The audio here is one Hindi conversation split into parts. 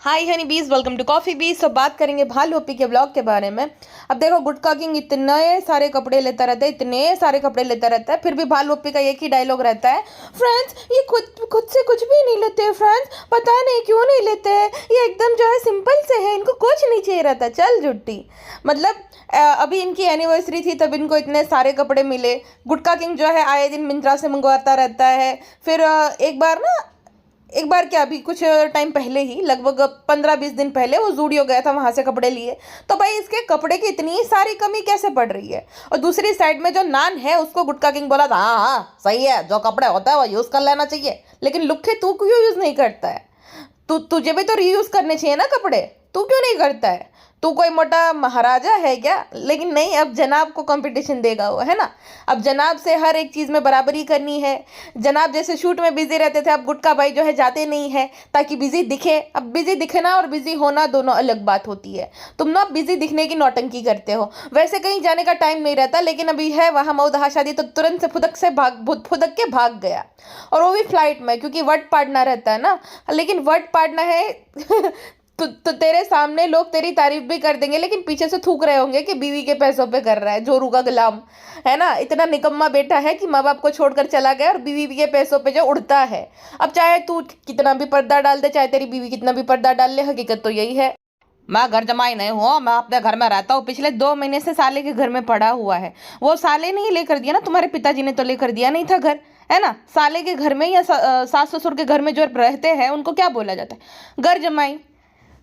हाय हनी बीज, वेलकम टू कॉफी बीज। तो बात करेंगे भालू पी के ब्लॉग के बारे में। अब देखो, गुटखा किंग इतने सारे कपड़े लेता रहता है, इतने सारे कपड़े लेता रहता है, फिर भी भालू पी का एक ही डायलॉग रहता है, फ्रेंड्स ये खुद से कुछ भी नहीं लेते फ्रेंड्स, पता नहीं क्यों नहीं लेते हैं, ये एकदम जो है सिंपल से है, इनको कुछ नहीं चाहिए रहता। चल जुट्टी। मतलब अभी इनकी एनिवर्सरी थी तब इनको इतने सारे कपड़े मिले। गुटखा किंग जो है आए दिन मिंत्रा से मंगवाता रहता है। फिर एक बार क्या, अभी कुछ टाइम पहले ही, लगभग 15-20 दिन पहले वो जूडियो गया था, वहां से कपड़े लिए। तो भाई इसके कपड़े की इतनी सारी कमी कैसे पड़ रही है। और दूसरी साइड में जो नान है उसको गुटखा किंग बोला था, हाँ हाँ सही है, जो कपड़े होता है वो यूज कर लेना चाहिए, लेकिन लुक्खे तू क्यों यूज नहीं करता है। तुझे भी तो रीयूज करने चाहिए ना कपड़े, तू क्यों नहीं करता है। तू कोई मोटा महाराजा है क्या। लेकिन नहीं, अब जनाब को कंपटीशन देगा वो, है ना। अब जनाब से हर एक चीज़ में बराबरी करनी है। जनाब जैसे शूट में बिजी रहते थे, अब गुटखा भाई जो है जाते नहीं है ताकि बिजी दिखे। अब बिजी दिखना और बिजी होना दोनों अलग बात होती है। तुम ना बिजी दिखने की नौटंकी करते हो, वैसे कहीं जाने का टाइम नहीं रहता, लेकिन अभी है वहाँ मऊदहा शादी, तो तुरंत से फुदक के भाग गया। और वो भी फ्लाइट में, क्योंकि वट पाड़ना रहता है ना। लेकिन वट पाड़ना है तो तेरे सामने लोग तेरी तारीफ भी कर देंगे, लेकिन पीछे से थूक रहे होंगे कि बीवी के पैसों पे कर रहा है, जोरू का गुलाम है ना। इतना निकम्मा बेटा है कि माँ बाप को छोड़कर चला गया और बीवी के पैसों पे जो उड़ता है। अब चाहे तू कितना भी पर्दा डाल दे, चाहे तेरी बीवी कितना भी पर्दा डाल ले, हकीकत तो यही है। मैं घर जमाई नहीं हूँ, मैं अपने घर में रहता हूँ। पिछले 2 महीने से साले के घर में पड़ा हुआ है। वो साले नहीं लेकर दिया ना, तुम्हारे पिताजी ने तो लेकर दिया नहीं था घर, है ना। साले के घर में या सास ससुर के घर में जो रहते हैं उनको क्या बोला जाता है, घर जमाई।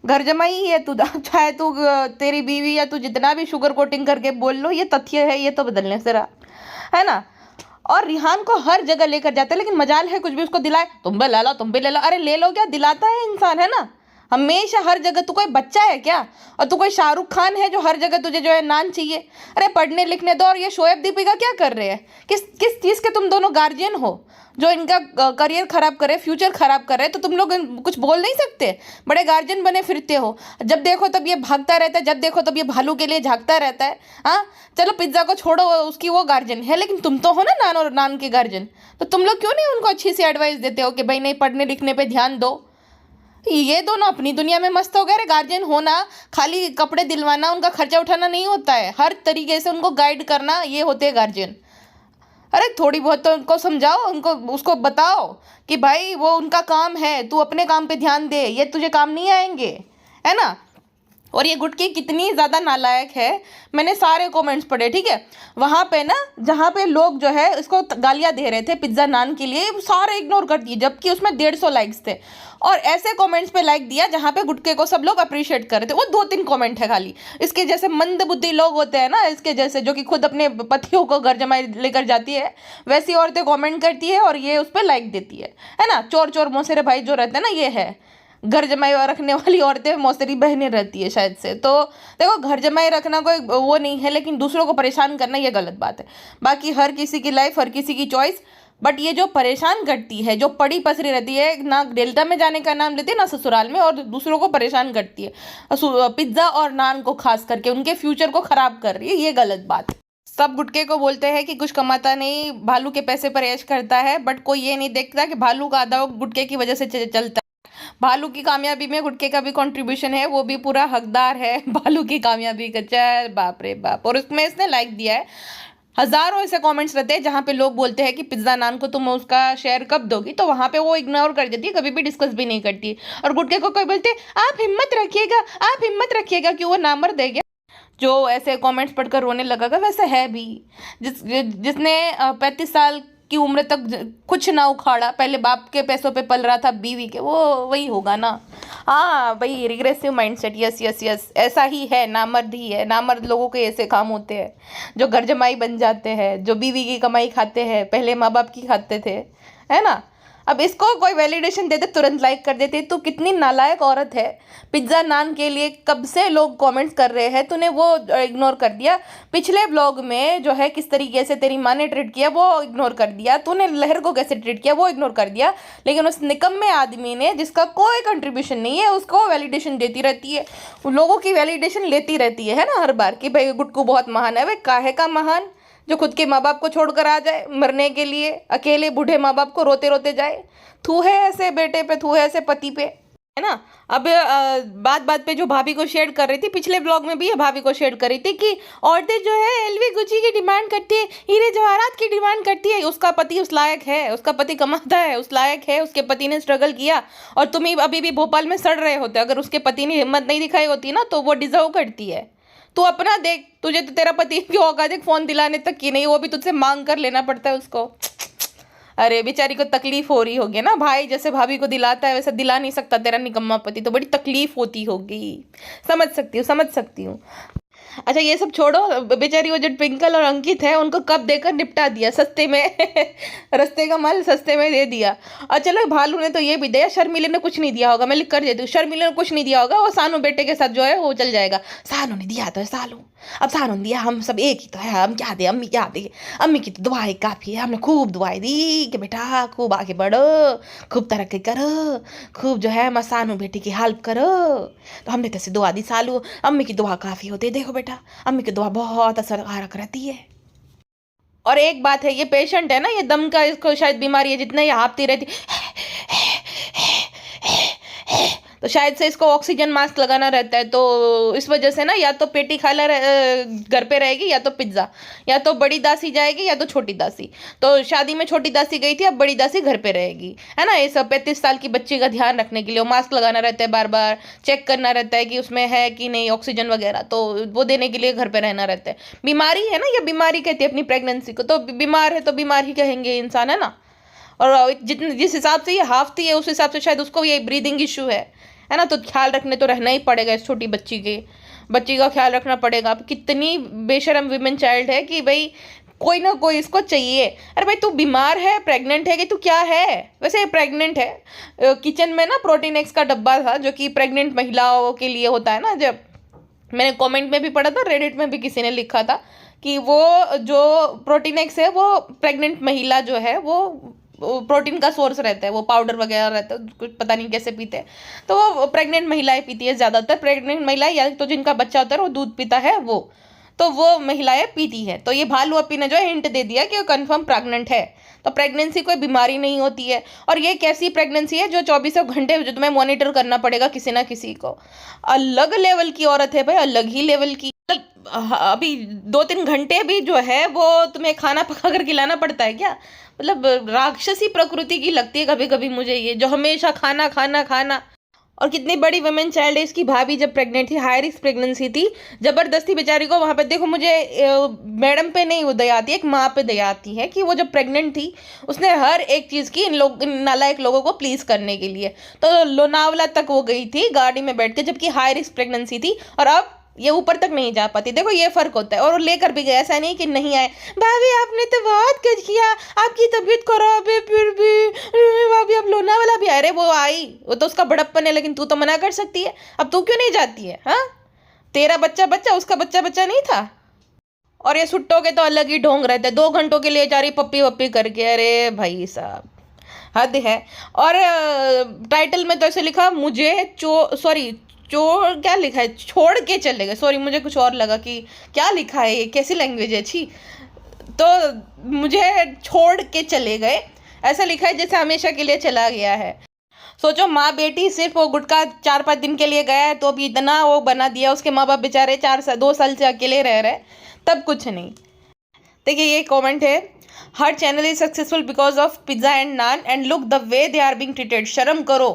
घर जमाई ही है तू। चाहे तू तेरी बीवी या तू जितना भी शुगर कोटिंग करके बोल लो, ये तथ्य है, ये तो बदलने से रहा, है ना। और रिहान को हर जगह लेकर जाते हैं, लेकिन मजाल है कुछ भी उसको दिलाए, तुम भी ले लो, तुम भी ले लो। अरे ले लो क्या, दिलाता है इंसान, है ना। हमेशा हर जगह तू कोई बच्चा है क्या। और तू कोई शाहरुख खान है जो हर जगह तुझे जो है नान चाहिए। अरे पढ़ने लिखने दो। और ये शोएब दीपिका क्या कर रहे हैं, किस किस चीज़ के तुम दोनों गार्जियन हो जो इनका करियर खराब करे, फ्यूचर खराब करे। तो तुम लोग कुछ बोल नहीं सकते, बड़े गार्जियन बने फिरते हो। जब देखो तब ये भागता रहता है, जब देखो तब ये भालू के लिए झांकता रहता है। हाँ चलो पिज्ज़ा को छोड़ो, उसकी वो गार्जियन है, लेकिन तुम तो हो ना नान और नान के गार्जियन। तो तुम लोग क्यों नहीं उनको अच्छी सी एडवाइस देते हो कि भाई नहीं, पढ़ने लिखने पे ध्यान दो। ये दोनों अपनी दुनिया में मस्त हो गए। अरे गार्जियन होना खाली कपड़े दिलवाना, उनका खर्चा उठाना नहीं होता है, हर तरीके से उनको गाइड करना, ये होते हैं गार्जियन। अरे थोड़ी बहुत तो उनको समझाओ, उनको उसको बताओ कि भाई वो उनका काम है, तू अपने काम पे ध्यान दे, ये तुझे काम नहीं आएंगे, है ना। और ये गुटकी कितनी ज़्यादा नालायक है, मैंने सारे कमेंट्स पढ़े, ठीक है। वहाँ पे ना जहाँ पे लोग जो है इसको गालियाँ दे रहे थे पिज्ज़ा नान के लिए, सारे इग्नोर कर दिए, जबकि उसमें 150 लाइक्स थे। और ऐसे कमेंट्स पे लाइक दिया जहाँ पे गुटके को सब लोग अप्रिशिएट कर रहे थे। वो 2-3 कमेंट है खाली। इसके जैसे मंद बुद्धि लोग होते हैं ना, इसके जैसे जो कि खुद अपने पतियों को घर जमाई लेकर जाती है, वैसी औरतें कमेंट करती है और ये उस पर लाइक देती है ना। चोर चोर मौसेरे भाई जो रहते हैं ना, ये है घर जमाई रखने वाली औरतें, मौसेरी बहनें रहती है शायद से। तो देखो, घर जमाई रखना कोई वो नहीं है, लेकिन दूसरों को परेशान करना ये गलत बात है। बाकी हर किसी की लाइफ, हर किसी की चॉइस। बट ये जो परेशान करती है, जो पड़ी पसरी रहती है, ना डेल्टा में जाने का नाम लेती है ना ससुराल में, और दूसरों को परेशान करती है, पिज्ज़ा और नान को खास करके उनके फ्यूचर को खराब कर रही है, ये गलत बात है। सब गुटके को बोलते हैं कि कुछ कमाता नहीं, भालू के पैसे पर ऐश करता है, बट कोई ये नहीं देखता कि भालू का आधा गुटके की वजह से चलता है। भालू की कामयाबी में गुटके का भी कंट्रीब्यूशन है, वो भी पूरा हकदार है भालू की कामयाबी का। चल बाप रे बाप। और उसमें इसने लाइक दिया है। हजारों ऐसे कमेंट्स रहते हैं जहाँ पे लोग बोलते हैं कि पिज्ज़ा नान को तुम उसका शेयर कब दोगी, तो वहाँ पे वो इग्नोर कर देती है, कभी भी डिस्कस भी नहीं करती। और गुटके को कोई बोलते आप हिम्मत रखिएगा, आप हिम्मत रखिएगा, कि वो नामर्द दे गया जो ऐसे कमेंट्स पढ़कर रोने लगा। वैसे है भी, जिसने 35 साल की उम्र तक कुछ ना उखाड़ा, पहले बाप के पैसों पे पल रहा था बीवी के, वो वही होगा ना। हाँ भाई, regressive mindset, yes yes yes, ऐसा ही है, नामर्द ही है। नामर्द लोगों के ऐसे काम होते हैं जो घर जमाई बन जाते हैं, जो बीवी की कमाई खाते हैं, पहले माँ बाप की खाते थे, है ना। अब इसको कोई वैलिडेशन देते तुरंत लाइक कर देते। तो कितनी नालायक औरत है। पिज्ज़ा नान के लिए कब से लोग कमेंट्स कर रहे हैं, तूने वो इग्नोर कर दिया। पिछले ब्लॉग में जो है किस तरीके से तेरी माँ ने ट्रीट किया वो इग्नोर कर दिया। तूने लहर को कैसे ट्रीट किया वो इग्नोर कर दिया। लेकिन उस निकम्मे आदमी ने, जिसका कोई कंट्रीब्यूशन नहीं है, उसको वैलिडेशन देती रहती है, लोगों की वैलिडेशन लेती रहती है ना हर बार, कि भाई गुटकू बहुत महान है। वे काहे का महान, जो खुद के माँ बाप को छोड़कर आ जाए मरने के लिए, अकेले बूढ़े माँ बाप को रोते रोते जाए। थू है ऐसे बेटे पे, थू है ऐसे पति पे। है ना। अब बात बात पे जो भाभी को शेयर कर रही थी, पिछले ब्लॉग में भी ये भाभी को शेयर कर रही थी कि औरतें जो है एलवी गुची की डिमांड करती है, हीरे जवाहरात की डिमांड करती है। उसका पति उस लायक है, उसका पति कमाता है, उस लायक है, उसके पति ने स्ट्रगल किया, और तुम ही अभी भी भोपाल में सड़ रहे होते। अगर उसके पति ने हिम्मत नहीं दिखाई होती ना तो वो डिजर्व करती है। तू अपना देख, तुझे तो तेरा पति की औकात है फोन दिलाने तक की नहीं, वो भी तुझसे मांग कर लेना पड़ता है उसको। अरे बेचारी को तकलीफ हो रही होगी ना, भाई जैसे भाभी को दिलाता है वैसे दिला नहीं सकता तेरा निकम्मा पति, तो बड़ी तकलीफ होती होगी। समझ सकती हूँ, समझ सकती हूँ। अच्छा ये सब छोड़ो, बेचारी वो जो ट्विंकल और अंकित है उनको कब देकर निपटा दिया सस्ते में रस्ते का माल सस्ते में दे दिया। और चलो भालू ने तो ये भी दिया, शर्मिले ने कुछ नहीं दिया होगा, मैं लिख कर देती हूँ, शर्मिले ने कुछ नहीं दिया होगा, वो सानू बेटे के साथ जो है वो चल जाएगा। सानू ने दिया तो है सालू, अब सानू ने दिया, हम सब एक ही तो है, हम क्या दे, अम्मी क्या दे, अम्मी की तो दुआएं काफ़ी है, हमने खूब दुआएं दी कि बेटा खूब आगे बढ़ो, खूब तरक्की करो, खूब जो है सानू बेटी की हेल्प करो। तो हमने तैसे दुआ दी सालू, अम्मी की दुआ काफ़ी होती है, देखो बेटा अम्मी की दुआ बहुत असरकारक रहती है। और एक बात है, ये पेशेंट है ना, ये दम का इसको शायद बीमारी है, जितने ये हाँफती रहती तो शायद से इसको ऑक्सीजन मास्क लगाना रहता है, तो इस वजह से ना या तो पेटी खाला घर पे रहेगी, या तो पिज्ज़ा, या तो बड़ी दासी जाएगी या तो छोटी दासी। तो शादी में छोटी दासी गई थी, अब बड़ी दासी घर पे रहेगी, है ना। ये सब 35 साल की बच्ची का ध्यान रखने के लिए मास्क लगाना रहता है, बार बार चेक करना रहता है कि उसमें है कि नहीं ऑक्सीजन वगैरह, तो वो देने के लिए घर पे रहना रहता है। बीमारी है ना, ये बीमारी कहती है अपनी प्रेगनेंसी को, तो बीमार है तो बीमार ही कहेंगे इंसान, है ना। और जितने जिस हिसाब से ये हाफती है उस हिसाब से शायद उसको ये ब्रीदिंग इशू है ना। तो ख्याल रखने तो रहना ही पड़ेगा, इस छोटी बच्ची का ख्याल रखना पड़ेगा। अब कितनी बेशरम विमेन चाइल्ड है कि भाई कोई ना कोई इसको चाहिए। अरे भाई तू बीमार है, प्रेग्नेंट है कि तू क्या है? वैसे प्रेग्नेंट है। किचन में ना प्रोटीन एक्स का डब्बा था जो कि प्रेग्नेंट महिलाओं के लिए होता है ना। जब मैंने कमेंट में भी पढ़ा था, रेडिट में भी किसी ने लिखा था कि वो जो प्रोटीन एक्स है वो प्रेग्नेंट महिला जो है वो प्रोटीन का सोर्स रहता है, वो पाउडर वगैरह रहता है, कुछ पता नहीं कैसे पीते हैं, तो वो प्रेग्नेंट महिलाएं पीती है ज़्यादातर। प्रेग्नेंट महिलाएं या तो जिनका बच्चा होता है वो दूध पीता है, वो महिलाएं पीती है। तो ये भालू अपी ने जो है हिंट दे दिया कि वो कंफर्म प्रेग्नेंट है। तो प्रेगनेंसी कोई बीमारी नहीं होती है, और ये कैसी प्रेगनेंसी है जो 24 घंटे जो तुम्हें मॉनिटर करना पड़ेगा किसी ना किसी को। अलग लेवल की औरत है भाई, अलग ही लेवल की। अभी 2-3 घंटे भी जो है वो तुम्हें खाना पका कर खिलाना पड़ता है क्या? मतलब राक्षसी प्रकृति की लगती है कभी कभी मुझे ये, जो हमेशा खाना खाना खाना। और कितनी बड़ी वुमेन चाइल्ड है इसकी भाभी, जब प्रेग्नेंट थी, हाई रिस्क प्रेगनेंसी थी, जबरदस्ती बेचारी को वहाँ पे। देखो मुझे मैडम पे नहीं वो दया आती है, एक माँ पे दया आती है कि वो जब प्रेग्नेंट थी उसने हर एक चीज़ की इन नालायक लोगों को प्लीज़ करने के लिए। तो लोनावला तक वो गई थी गाड़ी में बैठ के, जबकि हाई रिस्क प्रेगनेंसी थी, और अब ये ऊपर तक नहीं जा पाती। देखो ये फर्क होता है। और वो लेकर भी गए, ऐसा नहीं कि नहीं आए। भाभी आपने तो बहुत कुछ किया, आपकी तबीयत खराब है फिर भी भाभी आप लोनावाला भी आए। अरे वो आई, वो तो उसका बड़प्पन है, लेकिन तू तो मना कर सकती है। अब तू क्यों नहीं जाती है? हाँ, तेरा बच्चा बच्चा, उसका बच्चा बच्चा नहीं था। और ये सुट्टों के तो अलग ही ढोंग रहते हैं, 2 घंटों के लिए जा रही पप्पी वप्पी करके। अरे भाई साहब हद है। और टाइटल में तो ऐसे लिखा, मुझे चोर क्या लिखा है, छोड़ के चले गए। सॉरी, मुझे कुछ और लगा कि क्या लिखा है, ये कैसी लैंग्वेज है, छी। तो मुझे छोड़ के चले गए ऐसा लिखा है, जैसे हमेशा के लिए चला गया है। सोचो, माँ बेटी सिर्फ वो गुटखा 4-5 दिन के लिए गया है तो अभी इतना वो बना दिया। उसके माँ बाप बेचारे 2 साल से अकेले रह रहे, तब कुछ नहीं। देखिए ये कमेंट है, हर channel is successful because of pizza and naan and look the way they are being treated. शर्म करो,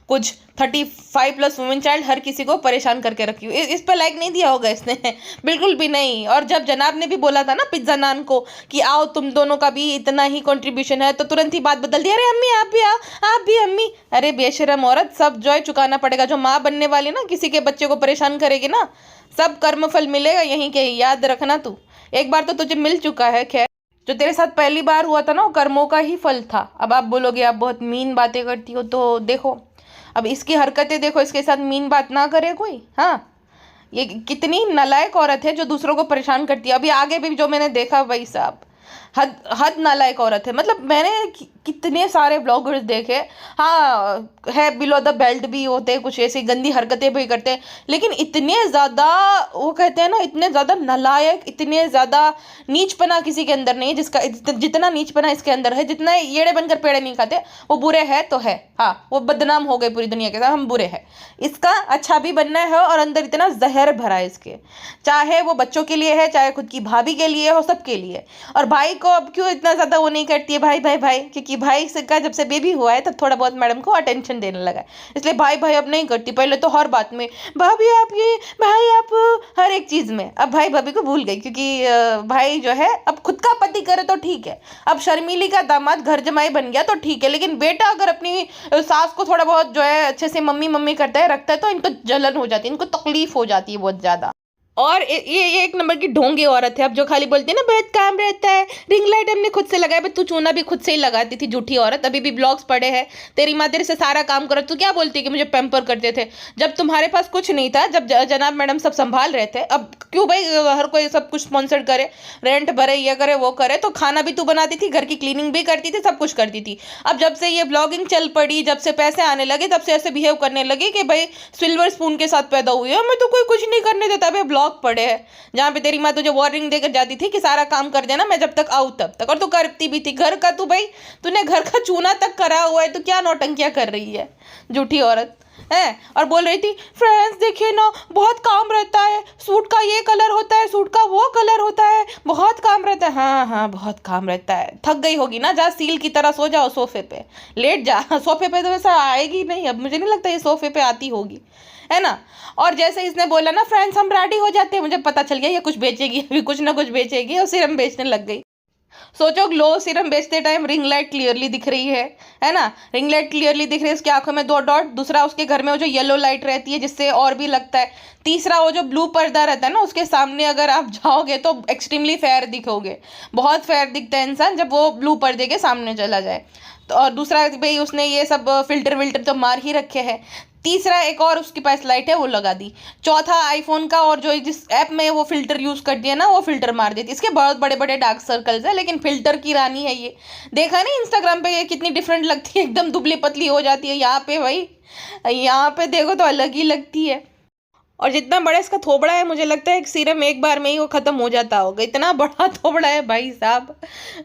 कुछ 35+ वुमेन चाइल्ड हर किसी को परेशान करके रखी हुई। इस पर लाइक नहीं दिया होगा इसने बिल्कुल भी नहीं। और जब जनाब ने भी बोला था ना पिज्जा नान को कि आओ तुम दोनों का भी इतना ही कंट्रीब्यूशन है, तो तुरंत ही बात बदल दी, अरे अम्मी आप भी आओ, आप भी अम्मी। अरे बेशरम औरत, सब जॉय चुकाना पड़ेगा। जो माँ बनने वाली ना किसी के बच्चे को परेशान करेगी ना, सब कर्मफल मिलेगा यहीं के। याद रखना, तू एक बार तो तुझे मिल चुका है। खैर, जो तेरे साथ पहली बार हुआ था ना, वो कर्मों का ही फल था। अब आप बोलोगे आप बहुत मीन बातें करती हो, तो देखो अब इसकी हरकतें देखो, इसके साथ मीन बात ना करे कोई। हाँ, ये कितनी नालायक औरत है जो दूसरों को परेशान करती है। अभी आगे भी जो मैंने देखा भाई साहब, हद हद नालायक औरत है। मतलब मैंने कितने सारे ब्लॉगर्स देखे, हाँ है बिलो द बेल्ट भी होते हैं, कुछ ऐसी गंदी हरकतें भी करते हैं, लेकिन इतने ज़्यादा वो कहते हैं ना, इतने ज़्यादा नालायक, इतने ज़्यादा नीचपना किसी के अंदर नहीं है जिसका जितना नीचपना इसके अंदर है। जितना येड़े बनकर पेड़े नहीं खाते, वो बुरे है तो है, हाँ वो बदनाम हो गए पूरी दुनिया के साथ, हम बुरे हैं। इसका अच्छा भी बनना है और अंदर इतना जहर भरा है इसके, चाहे वो बच्चों के लिए है, चाहे खुद की भाभी के लिए हो, सबके लिए। और भाई को अब क्यों इतना ज़्यादा वो नहीं करती है, भाई भाई भाई, क्योंकि भाई से का जब से बेबी हुआ है तब थोड़ा बहुत मैडम को अटेंशन देने लगा है, इसलिए भाई भाई अब नहीं करती। पहले तो हर बात में भाभी आप ये, भाई आप, हर एक चीज़ में अब भाई भाभी को भूल गई, क्योंकि भाई जो है अब खुद का पति करे तो ठीक है, अब शर्मीली का दामाद घर जमाई बन गया तो ठीक है, लेकिन बेटा अगर अपनी सास को थोड़ा बहुत जो है अच्छे से मम्मी मम्मी करता है, रखता है, तो इनको जलन हो जाती है, इनको तकलीफ हो जाती है बहुत ज़्यादा। और ये एक नंबर की ढोंगी औरत है। अब जो खाली बोलती है ना बहुत काम रहता है, रिंग लाइट हमने खुद से लगाया, तू चूना भी खुद से ही लगाती थी, झूठी औरत। अभी भी ब्लॉग्स पड़े हैं, तेरी माँ तेरे से सारा काम करो, तू क्या बोलती है कि मुझे पैम्पर करते थे जब तुम्हारे पास कुछ नहीं था, जब जनाब मैडम सब संभाल रहे थे। अब क्यों भाई हर कोई सब कुछ स्पॉन्सर करे, रेंट भरे, ये करे वो करे, तो खाना भी तू बनाती थी, घर की क्लीनिंग भी करती थी, सब कुछ करती थी। अब जब से ये ब्लॉगिंग चल पड़ी, जब से पैसे आने लगे, तब से ऐसे बिहेव करने लगी कि भाई सिल्वर स्पून के साथ पैदा हुई है, मैं तो कोई कुछ नहीं करने देता। भाई ब्लॉग पड़े हैं जहाँ पे तेरी माँ तुझे वार्निंग देकर जाती थी कि सारा काम कर देना, मैं जब तक आऊँ तब तक, और तू करती भी थी घर का। तू भाई तूने घर का चूना तक करा हुआ है, तू क्या नौटंकियाँ कर रही है, झूठी औरत है। और बोल रही थी फ्रेंड्स देखिए ना बहुत काम रहता है, सूट का ये कलर होता है, सूट का वो कलर होता है, बहुत काम रहता है। हाँ हाँ बहुत काम रहता है, थक गई होगी ना, जा सील की तरह सो जाओ सोफे पे, लेट जा। सोफे पे तो वैसा आएगी नहीं, अब मुझे नहीं लगता ये सोफे पे आती होगी, है ना। और जैसे इसने बोला ना फ्रेंड्स हम रेडी हो जाते हैं, मुझे पता चल गया ये कुछ बेचेगी, अभी कुछ ना कुछ बेचेगी, और सिरम बेचने लग गई। सोचो ग्लो सीरम बेचते टाइम रिंग लाइट क्लियरली दिख रही है ना, रिंग लाइट क्लियरली दिख रही है, उसकी आंखों में 2 डॉट। दूसरा उसके घर में वो जो येलो लाइट रहती है जिससे और भी लगता है। तीसरा वो जो ब्लू पर्दा रहता है ना, उसके सामने अगर आप जाओगे तो एक्सट्रीमली फेयर दिखोगे, बहुत फेयर दिखता है इंसान जब वो ब्लू पर्दे के सामने चला जाए। तो और दूसरा भाई उसने ये सब फिल्टर विल्टर तो मार ही रखे हैं। तीसरा एक और उसके पास लाइट है वो लगा दी। चौथा आईफोन का और जो जिस ऐप में वो फिल्टर यूज़ कर दिया ना, वो फिल्टर मार देती। इसके बहुत बड़े बड़े डार्क सर्कल्स है, लेकिन फिल्टर की रानी है ये। देखा नहीं इंस्टाग्राम पे ये कितनी डिफरेंट लगती है, एकदम दुबली पतली हो जाती है। यहाँ पे भाई, यहाँ पे देखो तो अलग ही लगती है। और जितना बड़ा इसका थोबड़ा है, मुझे लगता है एक सीरम एक बार में ही वो खत्म हो जाता होगा, इतना बड़ा थोबड़ा है भाई साहब।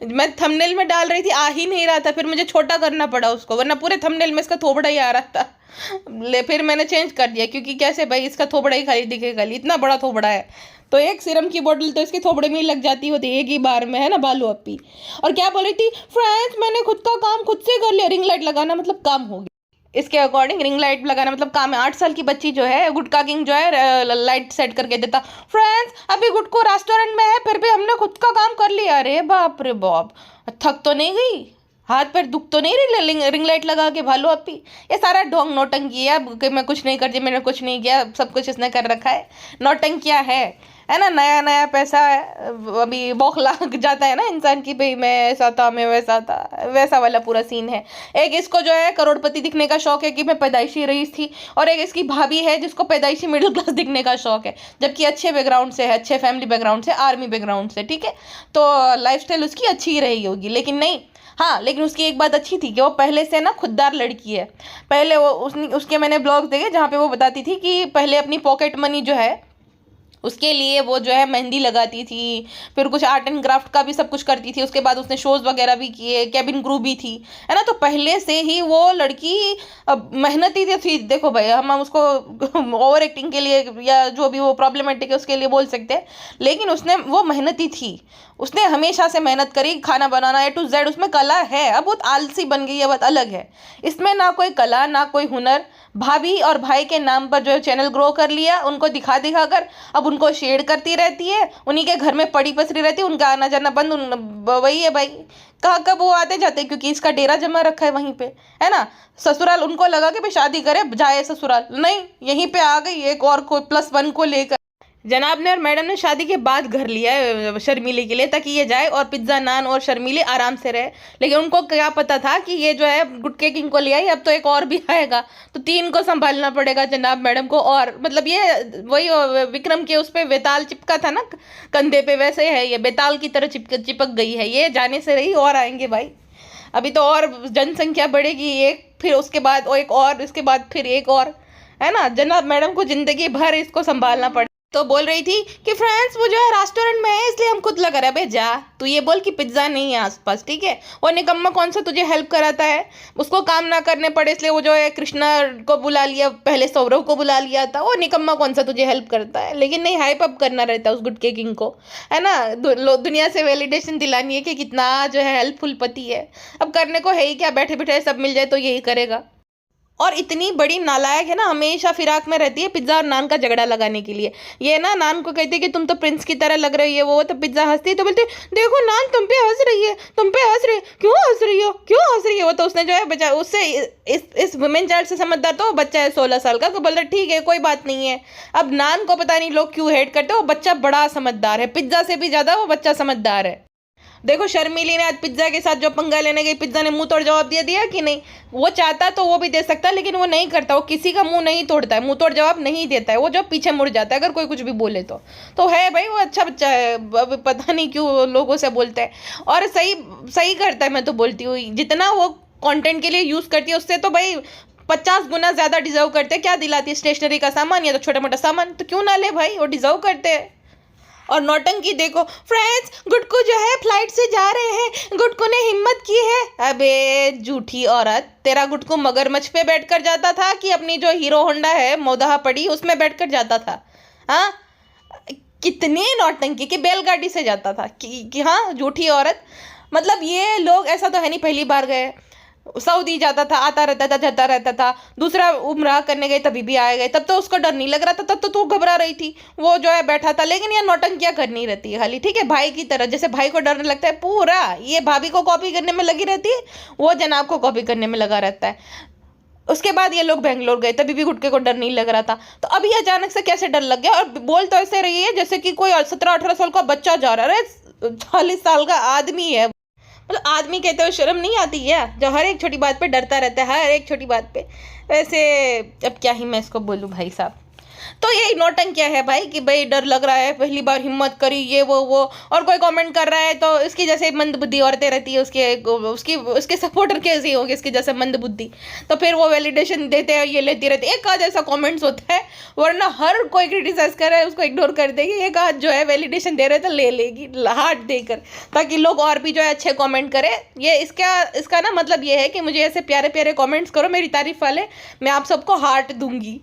मैं थंबनेल में डाल रही थी, आ ही नहीं रहा था, फिर मुझे छोटा करना पड़ा उसको, वरना पूरे थंबनेल में इसका थोबड़ा ही आ रहा था। फिर मैंने चेंज कर दिया, क्योंकि कैसे भाई इसका थोबड़ा ही खाली दिखेगा, इतना बड़ा थोबड़ा है। तो एक सीरम की बोतल तो इसके थोबड़े में ही लग जाती होती एक ही बार में, है ना बालू अपी। और क्या बोल रही थी, फ्रेंड्स मैंने खुद का काम खुद से कर लिया, रिंग लाइट लगाना मतलब काम हो गया। इसके अकॉर्डिंग रिंग लाइट लगाना मतलब काम है। 8 साल की बच्ची जो है गुटका किंग जो है लाइट सेट करके देता, फ्रेंड्स अभी गुटको रेस्टोरेंट में है, फिर भी हमने खुद का काम कर लिया। अरे बाप रे बाप, थक तो नहीं गई, हाथ पैर दुख तो नहीं रही रिंग लाइट लगा के भालू अपी। ये सारा ढोंग नौटंकी है, अब कि मैं कुछ नहीं करती, मैंने कुछ नहीं किया, सब कुछ इसने कर रखा है, नौटंकिया है ना। नया नया पैसा है, अभी बौखला जाता है ना इंसान की, भाई मैं ऐसा था, मैं वैसा था, वैसा वाला पूरा सीन है। एक इसको जो है करोड़पति दिखने का शौक है कि मैं पैदाइशी रईस थी, और एक इसकी भाभी है जिसको पैदाइशी मिडिल क्लास दिखने का शौक है, जबकि अच्छे बैकग्राउंड से है, अच्छे फैमिली बैकग्राउंड से, आर्मी बैकग्राउंड से, ठीक है। तो लाइफस्टाइल उसकी अच्छी ही रही होगी, लेकिन नहीं, हाँ लेकिन उसकी एक बात अच्छी थी कि वो पहले से ना खुददार लड़की है। पहले वो उसके मैंने ब्लॉग्स देखे जहाँ पे वो बताती थी कि पहले अपनी पॉकेट मनी जो है उसके लिए वो जो है मेहंदी लगाती थी, फिर कुछ आर्ट एंड क्राफ्ट का भी सब कुछ करती थी। उसके बाद उसने शोज़ वगैरह भी किए, कैबिन क्रू भी थी, है ना। तो पहले से ही वो लड़की मेहनती थी। देखो भाई हम उसको ओवर एक्टिंग के लिए या जो भी वो प्रॉब्लमेटिक है उसके लिए बोल सकते हैं, लेकिन उसने वो मेहनती थी, उसने हमेशा से मेहनत करी। खाना बनाना A to Z उसमें कला है, अब बहुत आलसी बन गई है, बात अलग है। इसमें ना कोई कला ना कोई हुनर। भाभी और भाई के नाम पर जो है चैनल ग्रो कर लिया, उनको दिखा दिखा कर अब उनको शेड करती रहती है, उन्हीं के घर में पड़ी पसरी रहती है, उनका आना जाना बंद। वही है भाई, कहाँ कब वो आते जाते, क्योंकि इसका डेरा जमा रखा है वहीं पे, है ना। ससुराल उनको लगा कि भाई शादी करे जाए ससुराल, नहीं, यहीं पे आ गई एक और को +1 को लेकर। जनाब ने और मैडम ने शादी के बाद घर लिया है शर्मीली के लिए, ताकि ये जाए और पिज्ज़ा नान और शर्मीली आराम से रहे। लेकिन उनको क्या पता था कि ये जो है गुटके किंग को ले आई, अब तो एक और भी आएगा, तो 3 को संभालना पड़ेगा जनाब मैडम को। और मतलब ये वही विक्रम के उस पर बेताल चिपका था ना कंधे पे, वैसे है ये बेताल की तरह चिपक गई है ये, जाने से रही और आएंगे भाई। अभी तो और जनसंख्या बढ़ेगी, एक फिर उसके बाद एक और, इसके बाद फिर एक और, है ना। जनाब मैडम को जिंदगी भर इसको संभालना पड़े। तो बोल रही थी कि फ्रेंड्स वो जो है रेस्टोरेंट में है इसलिए हम खुद लगा रहे। भाई जा तू ये बोल कि पिज्ज़ा नहीं है आसपास, ठीक है। और निकम्मा कौन सा तुझे हेल्प कराता है, उसको काम ना करने पड़े इसलिए वो जो है कृष्णा को बुला लिया, पहले सौरव को बुला लिया था। वो निकम्मा कौन सा तुझे हेल्प करता है, लेकिन नहीं हाइप अप करना रहता है उस गुटके किंग को, है ना। दुनिया से वैलिडेशन दिलानी है कि कितना जो है हेल्पफुल पति है। अब करने को है ही क्या, बैठे बैठे सब मिल जाए तो यही करेगा। और इतनी बड़ी नालायक है ना, हमेशा फिराक में रहती है पिज्ज़ा और नान का झगड़ा लगाने के लिए। ये ना नान को कहती है कि तुम तो प्रिंस की तरह लग रही है वो, तो पिज्ज़ा हंसती है तो बोलती है देखो नान तुम पे हंस रही है, तुम पे हंस रही है, क्यों हंस रही हो, क्यों हंस रही हो। तो उसने जो है बचा उससे इस वुमेन चाइल्ड से समझदार तो बच्चा है 16 साल का, तो बोल रहा ठीक है कोई बात नहीं है। अब नान को पता नहीं लोग क्यों हेट करते, वो बच्चा बड़ा समझदार है, पिज्ज़ा से भी ज़्यादा वो बच्चा समझदार है। देखो शर्मीली ने आज पिज्ज़ा के साथ जो पंगा लेने गई, पिज्ज़ा ने मुंह तोड़ जवाब दिया कि नहीं। वो चाहता तो वो भी दे सकता, लेकिन वो नहीं करता, वो किसी का मुंह नहीं तोड़ता है, मुंह तोड़ जवाब नहीं देता है, वो जो पीछे मुड़ जाता है अगर कोई कुछ भी बोले तो है भाई वो अच्छा बच्चा है। अब पता नहीं क्यों लोगों से बोलते हैं, और सही सही करता है। मैं तो बोलती हूँ जितना वो कंटेंट के लिए यूज़ करती है उससे तो भाई 50 गुना ज़्यादा डिजर्व करते हैं। क्या दिलाती है, स्टेशनरी का सामान या तो छोटा मोटा सामान, तो क्यों ना ले भाई, वो डिजर्व करते हैं। और नौटंकी देखो फ्रेंड्स, गुटकू जो है फ्लाइट से जा रहे हैं, गुटकू ने हिम्मत की है। अबे झूठी औरत, तेरा गुटकू मगरमच्छ पे बैठकर जाता था कि अपनी जो हीरो होंडा है मोदहा पड़ी उसमें बैठकर जाता था। हाँ कितनी नौटंकी की बैलगाड़ी से जाता था कि हाँ झूठी औरत। मतलब ये लोग ऐसा तो है नहीं पहली बार गए, सऊदी जाता था, आता रहता था, जाता रहता था। दूसरा उम्राह करने गए तभी भी आए गए, तब तो उसको डर नहीं लग रहा था, तब तो तू घबरा रही थी, वो जो है बैठा था। लेकिन ये नौटंकियां करनी रहती है खाली, ठीक है, भाई की तरह। जैसे भाई को डरने लगता है पूरा, ये भाभी को कॉपी करने में लगी रहती है, वो जनाब को कॉपी करने में लगा रहता है। उसके बाद ये लोग बेंगलोर गए, तभी भी गुटके को डर नहीं लग रहा था, तो अभी अचानक से कैसे डर लग गया। और बोल तो ऐसे रही है जैसे कि कोई 17-18 साल का बच्चा जा रहा है, 40 साल का आदमी है। मतलब आदमी कहते हुए शर्म नहीं आती है जो हर एक छोटी बात पे डरता रहता है, हर एक छोटी बात पे। वैसे अब क्या ही मैं इसको बोलूँ भाई साहब। तो यही नौटंकिया है भाई कि भाई डर लग रहा है, पहली बार हिम्मत करी, ये वो। और कोई कमेंट कर रहा है तो इसकी जैसे मंदबुद्धि औरतें रहती है उसके सपोर्टर कैसे होंगे इसकी जैसे मंदबुद्धि, तो फिर वो वैलिडेशन देते हैं, ये लेती रहती है। एक आध ऐसा कमेंट्स होता है, वरना हर कोई क्रिटिसाइज कर रहा है उसको इग्नोर कर देगी। एक आध जो है वैलिडेशन दे रहे तो ले लेगी हार्ट देकर, ताकि लोग और भी जो है अच्छे कमेंट करें। ये इसका ना मतलब ये है कि मुझे ऐसे प्यारे प्यारे कमेंट्स करो मेरी तारीफ वाले, मैं आप सबको हार्ट दूंगी।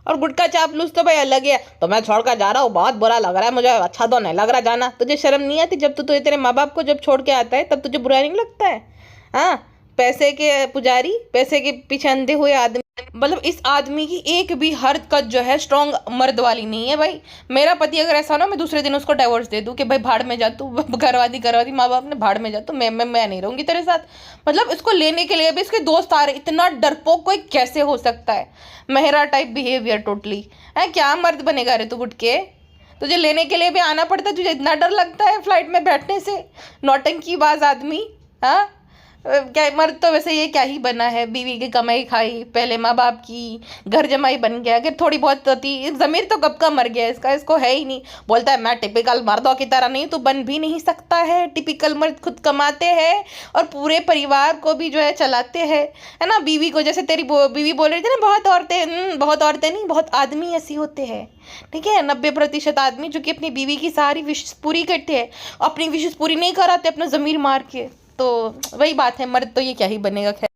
और गुटका चापलूस तो भाई अलग है। तो मैं छोड़कर जा रहा हूँ, बहुत बुरा लग रहा है मुझे, अच्छा तो नहीं लग रहा जाना। तुझे शर्म नहीं आती जब तू तेरे माँ बाप को जब छोड़ के आता है तब तुझे बुरा नहीं लगता है। हाँ पैसे के पुजारी, पैसे के पीछे अंधे हुए आदमी। मतलब इस आदमी की एक भी हरकत जो है स्ट्रॉन्ग मर्द वाली नहीं है भाई। मेरा पति अगर ऐसा ना, मैं दूसरे दिन उसको डाइवोर्स दे दूं कि भाई भाड़ में जा तू, करवा दी माँ बाप ने, भाड़ में जा तू, मैं नहीं रहूंगी तेरे साथ। मतलब इसको लेने के लिए भी इसके दोस्त आ रहे, इतना डरपोक कोई कैसे हो सकता है। मेहरा टाइप बिहेवियर टोटली है। क्या मर्द बनेगा रे तू गुटके, तुझे लेने के लिए भी आना पड़ता है, तुझे इतना डर लगता है फ्लाइट में बैठने से, नौटंकीबाज आदमी। हाँ क्या मर्द तो वैसे ये क्या ही बना है, बीवी की कमाई खाई, पहले माँ बाप की, घर जमाई बन गया। अगर थोड़ी बहुत होती, ज़मीर तो कब का मर गया इसको है ही नहीं। बोलता है मैं टिपिकल मर्दों की तरह नहीं, तो बन भी नहीं सकता है। टिपिकल मर्द खुद कमाते हैं और पूरे परिवार को भी जो है चलाते हैं, है ना। बीवी को, जैसे तेरी बीवी बोल रही थी ना, बहुत औरतें नहीं, बहुत आदमी ऐसी होते हैं, ठीक है। 90% आदमी जो कि अपनी बीवी की सारी विशेष पूरी करते हैं, अपनी विशेष पूरी नहीं कराते अपना ज़मीर मार के। तो वही बात है, मर्द तो ये क्या ही बनेगा। खैर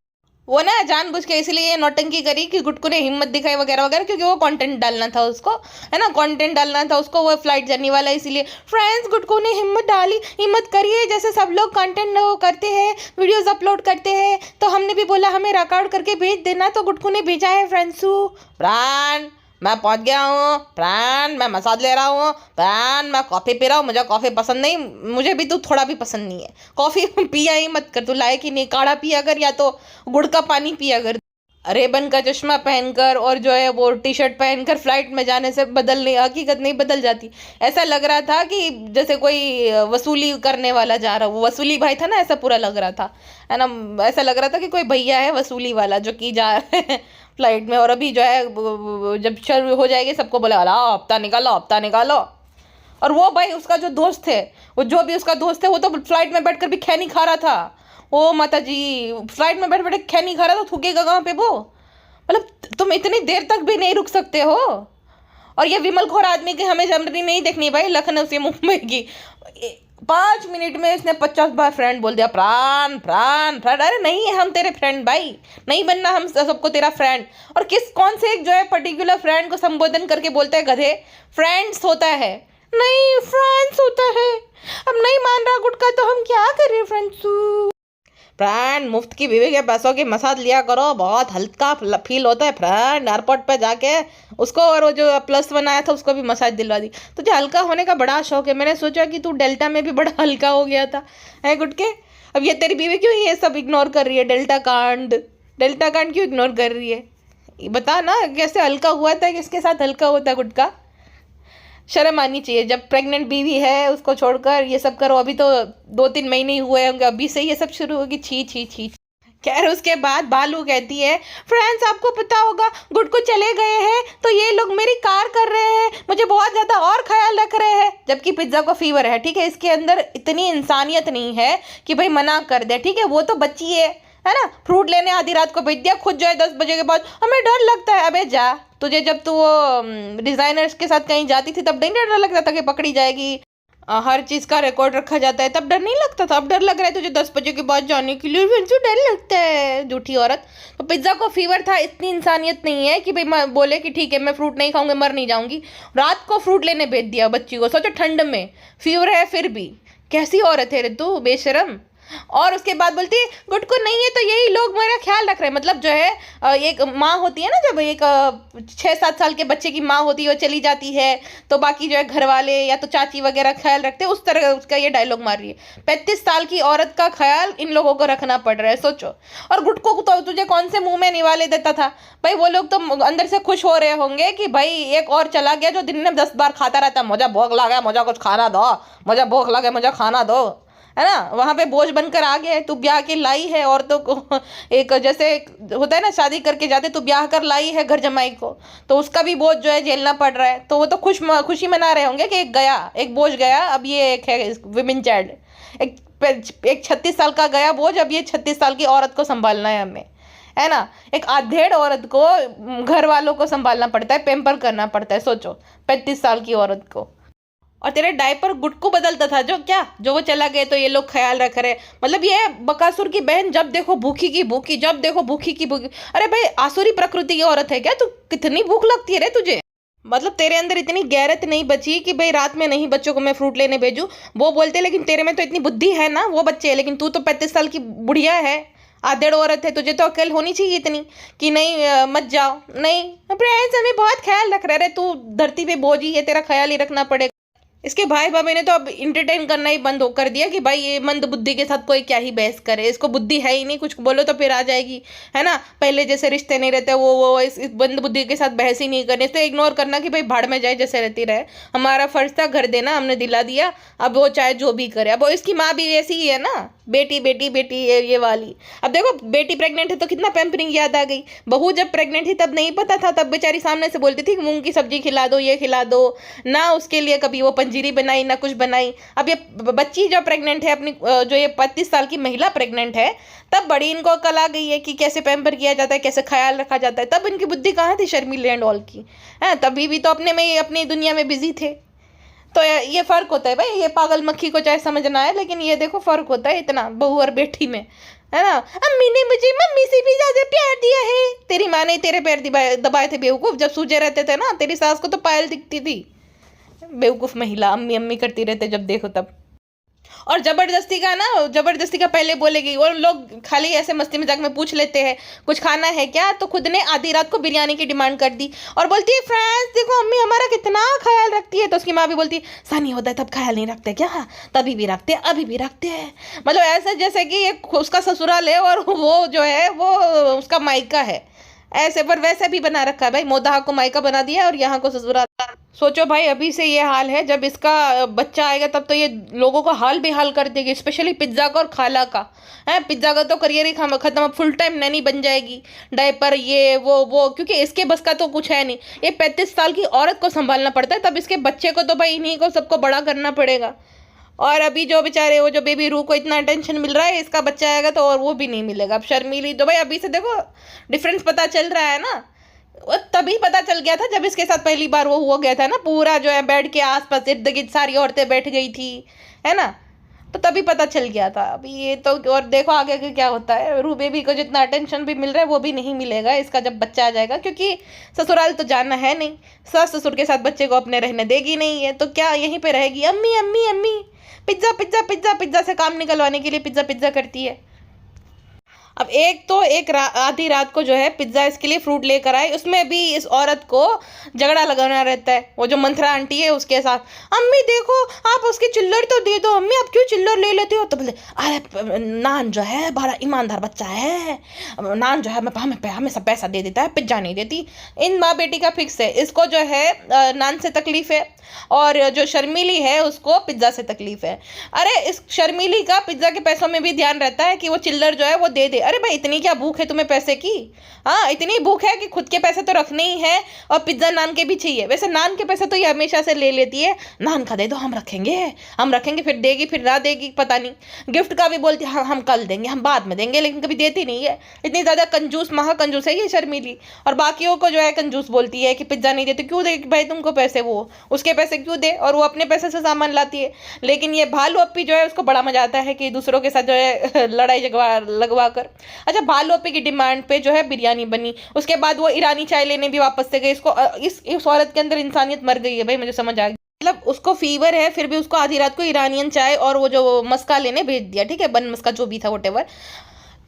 वो ना जानबूझ के इसलिए नौटंकी करी कि गुटकू ने हिम्मत दिखाई वगैरह वगैरह, क्योंकि वो कंटेंट डालना था उसको, है ना, कंटेंट डालना था उसको, वो फ्लाइट जाने वाला है। इसीलिए फ्रेंड्स गुटकू ने हिम्मत करी है, जैसे सब लोग कंटेंट करते हैं, वीडियोस अपलोड करते हैं, तो हमने भी बोला हमें रिकॉर्ड करके भेज देना, तो गुटकू ने भेजा है। फ्रेंड्सू प्राण मैं पहुंच गया हूँ, प्राण मैं मसाज ले रहा हूँ, प्राण मैं कॉफ़ी पी रहा हूँ, मुझे कॉफ़ी पसंद नहीं, मुझे भी तू थोड़ा भी पसंद नहीं है। कॉफ़ी पिया ही मत कर, तू लायक ही नहीं, काढ़ा पिया कर या तो गुड़ का पानी पिया कर। रेबन का चश्मा पहनकर और जो है वो टी शर्ट पहनकर फ्लाइट में जाने से हकीकत नहीं बदल जाती। ऐसा लग रहा था कि जैसे कोई वसूली करने वाला जा रहा, वो वसूली भाई था ना, ऐसा पूरा लग रहा था, है ना। ऐसा लग रहा था कि कोई भैया है वसूली वाला जो कि जा रहे हैं फ्लाइट में। और अभी जो है जब शुरू हो जाएगी सबको बोला अला हफ्ता निकालो हफ्ता निकालो। और वो भाई उसका जो दोस्त है, वो जो भी उसका दोस्त है, वो तो फ्लाइट में बैठकर भी खैनी खा रहा था। ओ माता जी, फ्लाइट में बैठ बैठे खैनी खा रहा था, थूकेगा कहाँ पे वो? मतलब तुम इतनी देर तक भी नहीं रुक सकते हो। और ये विमल खोर आदमी की हमें जमरी नहीं देखनी भाई, लखनऊ से मुंबई की। 5 मिनट में इसने 50 बार फ्रेंड बोल दिया, प्राण प्राण प्राण। अरे नहीं है हम तेरे फ्रेंड भाई, नहीं बनना हम सबको तेरा फ्रेंड। और कौन से एक जो है पर्टिकुलर फ्रेंड को संबोधन करके बोलता है गधे, फ्रेंड्स होता है, नहीं फ्रेंड्स होता है। अब नहीं मान रहा गुटका तो हम क्या करें फ्रेंड्स? फ्रेंड मुफ्त की बीवी के पैसों की मसाज लिया करो, बहुत हल्का फील होता है फ्रेंड। एयरपोर्ट पे जाके उसको और वो जो +1 आया था उसको भी मसाज दिलवा दी। तुझे हल्का होने का बड़ा शौक है, मैंने सोचा कि तू डेल्टा में भी बड़ा हल्का हो गया था, है गुटके। अब ये तेरी बीवी क्यों ये सब इग्नोर कर रही है, डेल्टा कांड क्यों इग्नोर कर रही है? बता ना कैसे हल्का हुआ था, किसके साथ हल्का होता है गुटका? शर्म आनी चाहिए। जब प्रेग्नेंट बीवी है उसको छोड़कर ये सब करो। अभी तो 2-3 महीने ही हुए होंगे, अभी से ये सब शुरू होगी, छी छी छी। खैर उसके बाद बालू कहती है, फ्रेंड्स आपको पता होगा गुड्डू चले गए हैं तो ये लोग मेरी कार कर रहे हैं, मुझे बहुत ज़्यादा और ख्याल रख रहे हैं। जबकि पिज्ज़ा को फीवर है, ठीक है, इसके अंदर इतनी इंसानियत नहीं है कि भाई मना कर दे, ठीक है। वो तो बच्ची है ना। फ्रूट लेने आधी रात को भेज दिया, खुद जो है 10 बजे के बाद हमें डर लगता है। अबे जा, तुझे जब तू वो डिज़ाइनर्स के साथ कहीं जाती थी तब नहीं डर लगता था कि पकड़ी जाएगी, हर चीज़ का रिकॉर्ड रखा जाता है, तब डर नहीं लगता था। अब डर लग रहा है तुझे 10 बजे के बाद जाने के लिए, फिर से डर लगता है, झूठी औरत। तो पिज्ज़ा को फीवर था, इतनी इंसानियत नहीं है कि भाई मैं बोले कि ठीक है मैं फ्रूट नहीं खाऊंगी, मर नहीं जाऊंगी। रात को फ्रूट लेने भेज दिया बच्ची को, सोचो ठंड में फीवर है फिर भी। कैसी औरत है रे तू, बेशरम। और उसके बाद बोलती है गुटको नहीं है तो यही लोग मेरा ख्याल रख रहे हैं। मतलब जो है एक माँ होती है ना, जब एक 6-7 साल के बच्चे की माँ होती है वो चली जाती है तो बाकी जो है घर वाले या तो चाची वगैरह ख्याल रखते हैं, उस तरह उसका ये डायलॉग मार रही है। 35 साल की औरत का ख्याल इन लोगों को रखना पड़ रहा है, सोचो। और गुटको को तो तुझे कौन से मुंह में निवाले देता था भाई? वो लोग तो अंदर से खुश हो रहे होंगे कि भाई एक और चला गया जो दिन में 10 बार खाता रहता, मुझे भूख लगा मुझे कुछ खाना दो, मुझे भूख लगे मुझे खाना दो, है ना। वहाँ पे बोझ बनकर आ गया है, तू ब्याह के लाई है औरतों को। एक जैसे होता है ना, शादी करके जाते तू ब्याह कर लाई है घर जमाई को, तो उसका भी बोझ जो है झेलना पड़ रहा है। तो वो तो खुशी मना रहे होंगे कि एक बोझ गया, अब ये एक है विमेन चाइल्ड, एक 36 साल का गया बोझ, अब ये 36 साल की औरत को संभालना है हमें, है ना। एक आधेड़ औरत को घर वालों को संभालना पड़ता है, पेम्पर करना पड़ता है, सोचो 35 साल की औरत को। और तेरे डायपर गुटकू बदलता था जो वो चला गया तो ये लोग ख्याल रख रहे। मतलब ये बकासुर की बहन, जब देखो भूखी की भूखी, जब देखो भूखी की भूखी। अरे भाई आसुरी प्रकृति की औरत है क्या तू? कितनी भूख लगती है रे तुझे? मतलब तेरे अंदर इतनी गैरत नहीं बची कि भाई रात में नहीं बच्चों को मैं फ्रूट लेने भेजूं। वो बोलते लेकिन तेरे में तो इतनी बुद्धि है ना, वो बच्चे है, लेकिन तू तो 35 साल की बुढ़िया है, आधेड़ औरत है। तुझे तो अकल होनी चाहिए इतनी कि नहीं मत जाओ। नहीं फ्रेंड्स हमें बहुत ख्याल रख रहे, तू धरती पे बोझ ही है, तेरा ख्याल ही रखना पड़ेगा। इसके भाई भाभी ने तो अब इंटरटेन करना ही बंद कर दिया कि भाई ये मंद बुद्धि के साथ कोई क्या ही बहस करे, इसको बुद्धि है ही नहीं, कुछ बोलो तो फिर आ जाएगी, है ना। पहले जैसे रिश्ते नहीं रहते वो इस मंद बुद्धि के साथ बहस ही नहीं करनी, इसलिए इग्नोर करना कि भाई भाड़ में जाए जैसे रहती रहे। हमारा फर्ज था घर देना, हमने दिला दिया, अब वो चाहे जो भी करे। अब वो इसकी माँ भी ऐसी ही है ना, बेटी बेटी बेटी ये वाली। अब देखो बेटी प्रेग्नेंट है तो कितना पैम्परिंग याद आ गई। बहू जब प्रेग्नेंट थी तब नहीं पता था, तब बेचारी सामने से बोलती थी मूंग की सब्जी खिला दो, ये खिला दो ना, उसके लिए कभी वो पंजीरी बनाई ना कुछ बनाई। अब ये बच्ची जब प्रेग्नेंट है अपनी, जो ये 35 साल की महिला प्रेग्नेंट है, तब बड़ी इनको अकल आ गई है कि कैसे पैम्पर किया जाता है, कैसे ख्याल रखा जाता है। तब इनकी बुद्धि कहाँ थी शर्मिली एंड ऑल की, है तभी भी तो अपने में ही अपनी दुनिया में बिजी थे। तो ये फ़र्क होता है भाई, ये पागल मक्खी को चाहे समझना है, लेकिन ये देखो फ़र्क होता है इतना बहू और बेटी में, है ना। अम्मी ने मुझे मम्मी से भी ज़्यादा प्यार दिया है। तेरी माँ ने तेरे पैर दबाए थे बेवकूफ़, जब सूजे रहते थे ना, तेरी सास को तो पायल दिखती थी। बेवकूफ़ महिला अम्मी अम्मी करती रहते जब देखो तब। और जबरदस्ती का पहले बोलेगी। और लोग खाली ऐसे मस्ती मजाक में पूछ लेते हैं कुछ खाना है क्या, तो खुद ने आधी रात को बिरयानी की डिमांड कर दी और बोलती है फ्रेंड्स देखो अम्मी हमारा कितना ख्याल रखती है। तो उसकी माँ भी बोलती है सानी होता है तब ख्याल नहीं रखते क्या? तभी भी रखते हैं, अभी भी रखते हैं। मतलब ऐसा जैसे कि ये उसका ससुराल है और वो जो है वो उसका मायका है ऐसे पर वैसे भी बना रखा है भाई, मोदाहा को मायका बना दिया और यहाँ को ससुराल। सोचो भाई, अभी से ये हाल है, जब इसका बच्चा आएगा तब तो ये लोगों का हाल बेहाल कर देगी, स्पेशली पिज्जा का और खाला का। है, पिज्जा का तो करियर ही खत्म, अब फुल टाइम नैनी बन जाएगी, डायपर ये वो, क्योंकि इसके बस का तो कुछ है नहीं। ये 35 साल की औरत को संभालना पड़ता है, तब इसके बच्चे को तो भाई इन्हीं को सबको बड़ा करना पड़ेगा। और अभी जो बेचारे वो जो बेबी रू को इतना अटेंशन मिल रहा है, इसका बच्चा आएगा तो और वो भी नहीं मिलेगा। अब शर्मीली तो भाई अभी से देखो डिफरेंस पता चल रहा है ना। वो तभी पता चल गया था जब इसके साथ पहली बार वो हो गया था ना, पूरा जो है बेड के आसपास इर्द गिर्द सारी औरतें बैठ गई थी, है ना, तो तभी पता चल गया था। अभी ये तो, और देखो आगे आगे क्या होता है। रू बेबी को जितना अटेंशन भी मिल रहा है वो भी नहीं मिलेगा इसका जब बच्चा आ जाएगा, क्योंकि ससुराल तो जाना है नहीं, सास ससुर के साथ बच्चे को अपने रहने देगी नहीं है, तो क्या यहीं पे रहेगी, अम्मी अम्मी अम्मी, पिज्जा पिज्जा पिज्जा पिज्जा से काम निकलवाने के लिए पिज्जा पिज्जा करती है। अब आधी रात को जो है पिज्जा इसके लिए फ्रूट लेकर आए, उसमें भी इस औरत को झगड़ा लगाना रहता है, वो जो मंथरा आंटी है उसके साथ। अम्मी देखो, आप उसकी चिल्लर तो दे दो, अम्मी आप क्यों चिल्लर ले लेते हो? तो बोले अरे नान जो है बड़ा ईमानदार बच्चा है, नान जो है हमें सब पैसा दे देता है, पिज्जा नहीं देती। इन माँ बेटी का फिक्स है, इसको जो है नान से तकलीफ है और जो शर्मीली है उसको पिज्जा से तकलीफ है। अरे इस शर्मीली का पिज्जा के पैसों में भी ध्यान रहता है कि वो चिल्लर जो है वो दे दे। अरे भाई इतनी क्या भूख है तुम्हें पैसे की? हाँ, इतनी भूख है कि खुद के पैसे तो रखने ही है और पिज्जा नान के भी चाहिए। वैसे नान के पैसे तो ये हमेशा से ले लेती है, नान का दे दो हम रखेंगे, फिर देगी फिर ना देगी पता नहीं। गिफ्ट का भी बोलती है हाँ हम कल देंगे, हम बाद में देंगे, लेकिन कभी देती नहीं है। इतनी ज़्यादा कंजूस महाकंजूस है ये शर्मीली। और बाकियों को जो है कंजूस बोलती है कि पिज्जा नहीं देते, क्यों दे भाई तुमको पैसे, वो उसके पैसे क्यों दे, और वो अपने पैसे से सामान लाती है। लेकिन ये भालू अप्पी जो है उसको बड़ा मजा आता है कि दूसरों के साथ जो है लड़ाई लगवा कर। अच्छा, भालू अप्पी की डिमांड पे जो है बिरयानी बनी, उसके बाद वो ईरानी चाय लेने भी वापस से गए। इसको इस औरत के अंदर इंसानियत मर गई है भाई, मुझे समझ आ गया। मतलब उसको फीवर है फिर भी उसको आधी रात को ईरानियन चाय और वो जो मस्का लेने भेज दिया, ठीक है, बन मस्का जो भी था व्हाटएवर।